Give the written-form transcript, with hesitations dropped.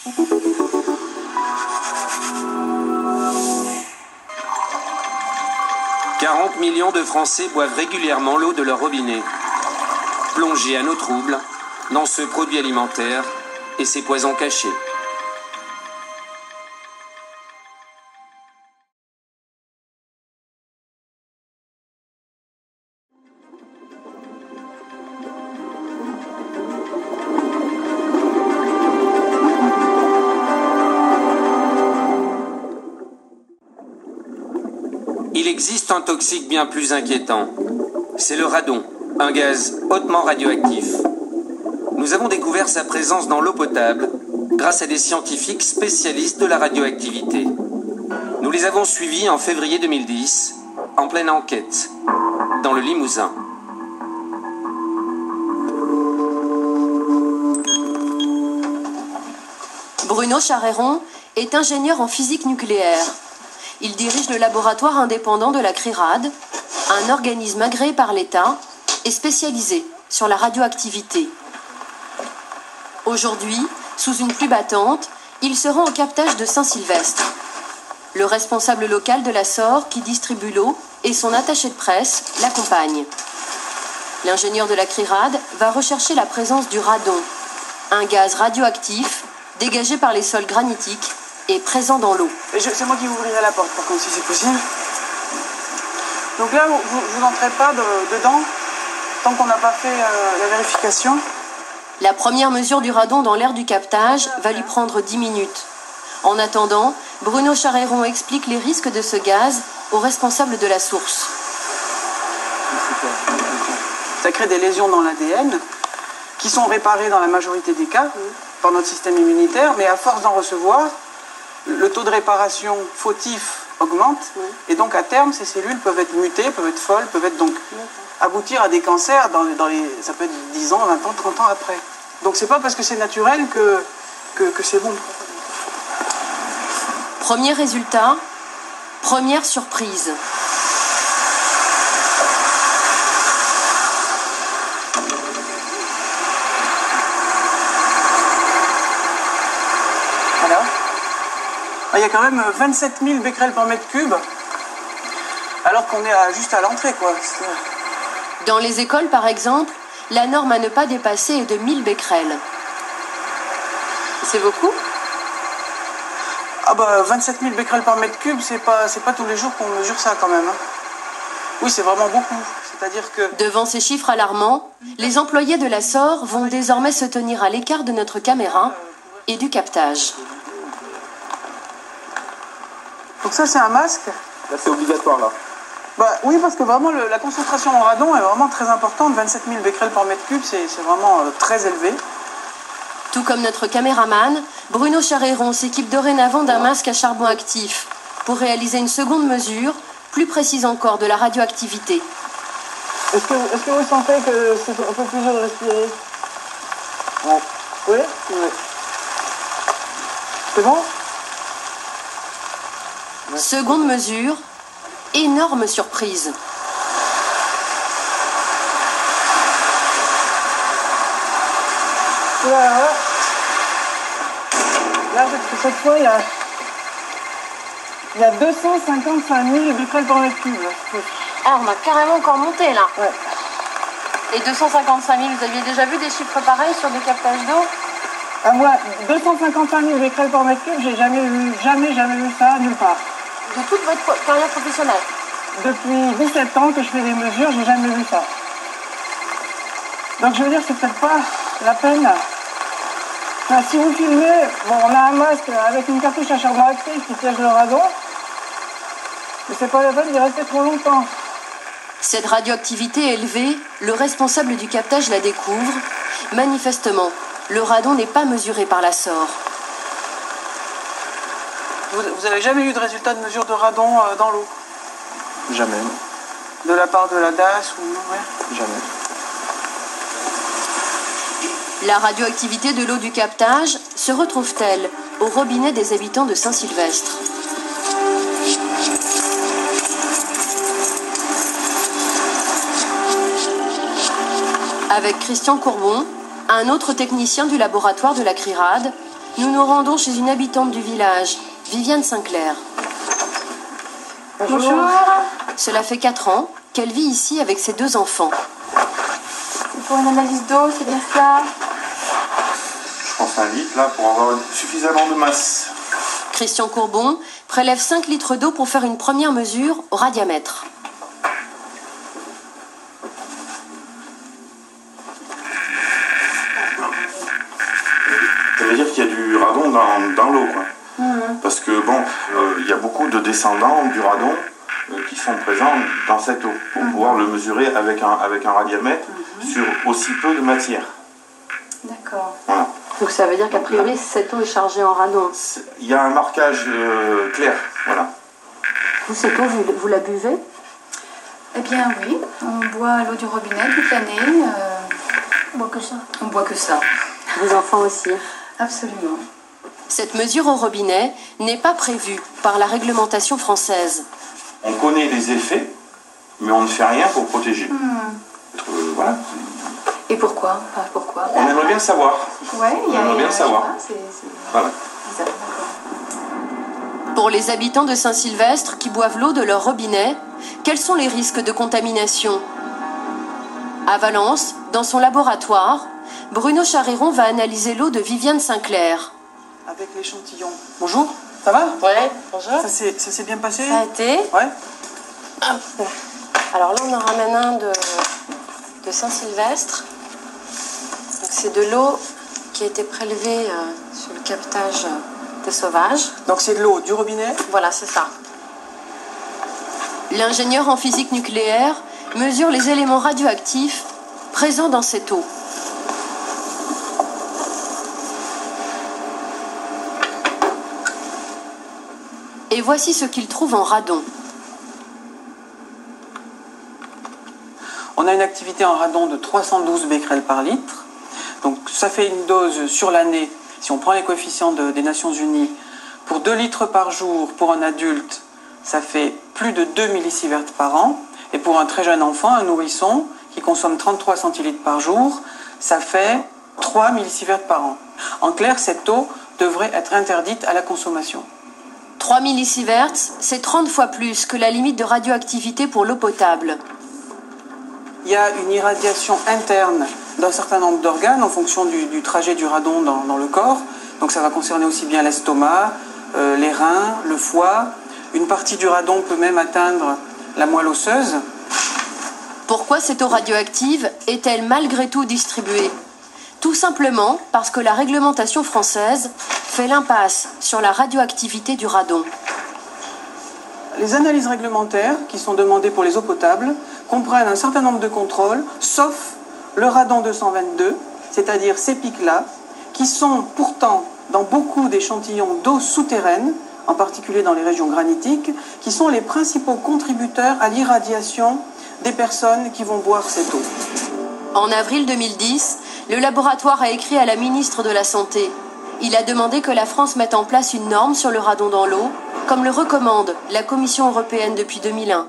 40 millions de Français boivent régulièrement l'eau de leur robinet. Plongés à nos troubles dans ce produit alimentaire et ses poisons cachés. Il existe un toxique bien plus inquiétant. C'est le radon, un gaz hautement radioactif. Nous avons découvert sa présence dans l'eau potable grâce à des scientifiques spécialistes de la radioactivité. Nous les avons suivis en février 2010, en pleine enquête, dans le Limousin. Bruno Charéron est ingénieur en physique nucléaire. Il dirige le laboratoire indépendant de la CRIRAD, un organisme agréé par l'État et spécialisé sur la radioactivité. Aujourd'hui, sous une pluie battante, il se rend au captage de Saint-Sylvestre. Le responsable local de la SOR qui distribue l'eau et son attaché de presse l'accompagnent. L'ingénieur de la CRIRAD va rechercher la présence du radon, un gaz radioactif dégagé par les sols granitiques et présent dans l'eau. C'est moi qui vous ouvrirai la porte, par contre, si c'est possible. Donc là, vous n'entrez pas dedans tant qu'on n'a pas fait la vérification. La première mesure du radon dans l'air du captage va lui prendre 10 minutes. En attendant, Bruno Charéron explique les risques de ce gaz aux responsables de la source. Ça crée des lésions dans l'ADN qui sont réparées dans la majorité des cas par notre système immunitaire, mais à force d'en recevoir, le taux de réparation fautif augmente, et donc à terme, ces cellules peuvent être mutées, peuvent être folles, peuvent être donc aboutir à des cancers ça peut être 10 ans, 20 ans, 30 ans après. Donc c'est pas parce que c'est naturel que c'est bon. Premier résultat, première surprise. Alors, il y a quand même 27 000 becquerels par mètre cube, alors qu'on est juste à l'entrée, quoi. Dans les écoles, par exemple, la norme à ne pas dépasser est de 1000 becquerels. C'est beaucoup ? Ah bah 27 000 becquerels par mètre cube, c'est pas tous les jours qu'on mesure ça quand même. Hein. Oui, c'est vraiment beaucoup. C'est-à-dire que... Devant ces chiffres alarmants, les employés de la SOR vont désormais se tenir à l'écart de notre caméra et du captage. Donc ça, c'est un masque. Là, c'est obligatoire, là. Bah oui, parce que vraiment, la concentration en radon est vraiment très importante. 27 000 becquerels par mètre cube, c'est vraiment très élevé. Tout comme notre caméraman, Bruno Charéron s'équipe dorénavant d'un masque à charbon actif pour réaliser une seconde mesure, plus précise encore, de la radioactivité. Est-ce que vous sentez que c'est un peu plus dur de respirer? Ouais. Oui? Oui. C'est bon? Ouais. Seconde mesure, énorme surprise. Là, cette fois, il y a 255 000 becquerels par mètre cube. Ah, on a carrément encore monté là. Ouais. Et 255 000, vous aviez déjà vu des chiffres pareils sur des captages d'eau? Ah, moi, 255 000 becquerels par mètre cube, j'ai jamais vu ça nulle part. De toute votre carrière professionnelle? Depuis 17 ans que je fais des mesures, j'ai jamais vu ça. Donc je veux dire, c'est peut-être pas la peine. Enfin, si vous filmez, bon, on a un masque avec une cartouche à charbon actif qui piège le radon, mais c'est pas la peine d'y rester trop longtemps. Cette radioactivité élevée, le responsable du captage la découvre. Manifestement, le radon n'est pas mesuré par la SOR. Vous avez jamais eu de résultat de mesure de radon dans l'eau? Jamais. De la part de la DAS ou non? Ouais. Jamais. La radioactivité de l'eau du captage se retrouve-t-elle au robinet des habitants de Saint-Sylvestre? Avec Christian Courbon, un autre technicien du laboratoire de la CRIRAD, Nous nous rendons chez une habitante du village, Viviane Sinclair. Bonjour. Cela fait 4 ans qu'elle vit ici avec ses 2 enfants. C'est pour une analyse d'eau, c'est bien ça? Je pense 1 litre là pour avoir suffisamment de masse. Christian Courbon prélève 5 litres d'eau pour faire une première mesure au radiamètre. Ça veut dire qu'il y a du radon dans l'eau, quoi. Parce que bon, il y a beaucoup de descendants du radon qui sont présents dans cette eau pour pouvoir le mesurer avec un radiamètre sur aussi peu de matière. D'accord. Voilà. Donc ça veut dire qu'a priori cette eau est chargée en radon. Il y a un marquage clair, voilà. Vous, cette eau, vous la buvez? Eh bien oui, on boit l'eau du robinet toute l'année. On boit que ça. On boit que ça. Les enfants aussi. Absolument. Cette mesure au robinet n'est pas prévue par la réglementation française. On connaît les effets, mais on ne fait rien pour protéger. Voilà. Et pourquoi? Enfin, pourquoi? On aimerait bien savoir. Ouais, il y a On aimerait bien savoir. Voilà. Bizarre, d'accord. Pour les habitants de Saint-Sylvestre qui boivent l'eau de leur robinet, quels sont les risques de contamination? À Valence, dans son laboratoire, Bruno Chariron va analyser l'eau de Viviane Sinclair. Avec l'échantillon. Bonjour, ça va? Ouais, bonjour. Ça s'est bien passé? Ça a été. Ouais. Hop. Alors là, on en ramène un de Saint-Sylvestre. Donc c'est de l'eau qui a été prélevée sur le captage des sauvages. Donc c'est de l'eau du robinet? Voilà, c'est ça. L'ingénieur en physique nucléaire mesure les éléments radioactifs présents dans cette eau. Et voici ce qu'il trouve en radon. On a une activité en radon de 312 becquerels par litre. Donc ça fait une dose sur l'année, si on prend les coefficients des Nations Unies, pour 2 litres par jour pour un adulte, ça fait plus de 2 millisieverts par an. Et pour un très jeune enfant, un nourrisson, qui consomme 33 centilitres par jour, ça fait 3 millisieverts par an. En clair, cette eau devrait être interdite à la consommation. 3 millisieverts, c'est 30 fois plus que la limite de radioactivité pour l'eau potable. Il y a une irradiation interne d'un certain nombre d'organes en fonction du trajet du radon dans le corps. Donc ça va concerner aussi bien l'estomac, les reins, le foie. Une partie du radon peut même atteindre la moelle osseuse. Pourquoi cette eau radioactive est-elle malgré tout distribuée? Tout simplement parce que la réglementation française fait l'impasse sur la radioactivité du radon. Les analyses réglementaires qui sont demandées pour les eaux potables comprennent un certain nombre de contrôles, sauf le radon 222, c'est-à-dire ces pics-là, qui sont pourtant dans beaucoup d'échantillons d'eau souterraine, en particulier dans les régions granitiques, qui sont les principaux contributeurs à l'irradiation des personnes qui vont boire cette eau. En avril 2010, le laboratoire a écrit à la ministre de la Santé. Il a demandé que la France mette en place une norme sur le radon dans l'eau, comme le recommande la Commission européenne depuis 2001.